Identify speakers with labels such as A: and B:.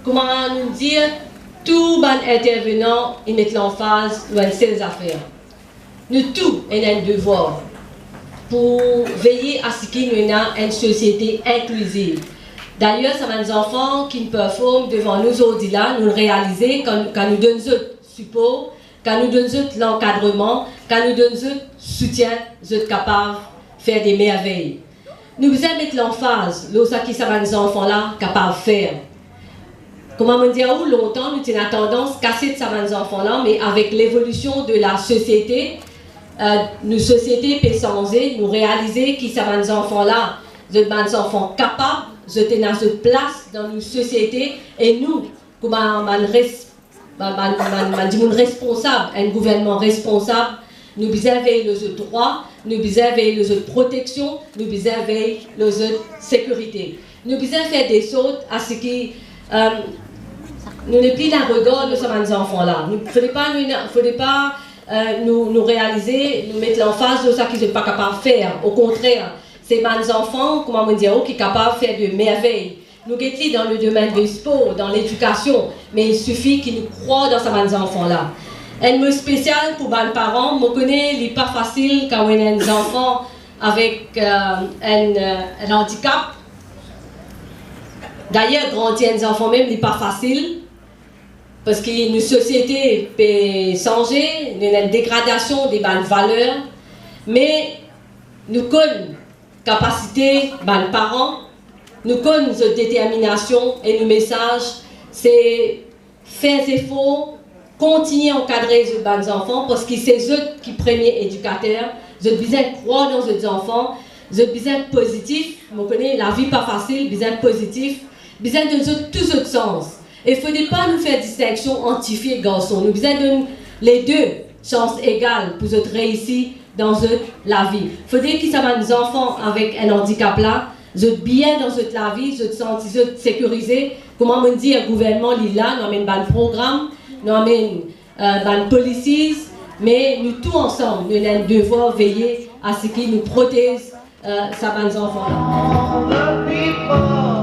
A: comment nous dire, tout les intervenants, ils mettent l'emphase dans ces affaires. Nous tous, on a un devoir pour veiller à ce qu'il y ait une société inclusive. D'ailleurs, ça va des enfants qui performent devant nous aujourd'hui là, nous le réaliser quand nous donnons notre support, quand nous donnons l'encadrement, quand nous donnons le soutien, nous sommes capables de faire des merveilles. Nous devons mettre l'emphase, ce qui ça va des enfants là, capables de faire. Comment me dire, où longtemps nous avons tendance à casser ces enfants-là, mais avec l'évolution de la société, nos sociétés peuvent changer, nous réaliser que ces enfants-là, des enfants capables, de tenir notre place dans nos sociétés, et nous, comme un responsable, un gouvernement responsable, nous devons veiller les autres droits, nous devons veiller les autres protections, nous devons veiller les autres sécurités. Nous devons faire des choses à ce qui nous n'est plus dans le regard de ces enfants-là. Il ne faudrait pas nous réaliser, nous mettre l'emphase de ce qu'ils ne sont pas capables de faire. Au contraire, ces enfants, comment me dire, qui sont capables de faire de merveilles. Nous sommes dans le domaine du sport, dans l'éducation, mais il suffit qu'ils nous croient dans ces enfants-là. Un mot spécial pour les parents, je connais, il n'est pas facile quand on a des enfants avec un handicap. D'ailleurs, grandir des enfants même n'est pas facile. Parce qu'une société peut changer, il y a une dégradation des valeurs, mais nous connaissons la capacité des parents, nous connaissons notre détermination et nos messages, c'est faire des efforts, continuer à encadrer les enfants, parce que c'est eux qui sont les premiers éducateurs, ils ont besoin de croire dans les enfants, ils ont besoin de positif, vous connaissez, la vie n'est pas facile, besoin de positif, besoin de tous autres sens. Il ne faudrait pas nous faire distinction entre filles et garçons. Nous devons donner les deux chances égales pour réussir dans la vie. Il faudrait qu'ils soient des enfants avec un handicap là, ils bien dans la vie, ils sont sécurisés. Comment on dit, le gouvernement est là, nous avons un programme, nous avons un policies, mais nous tous ensemble, nous avons un devoir de veiller à ce qu'ils nous protègent ces enfants là.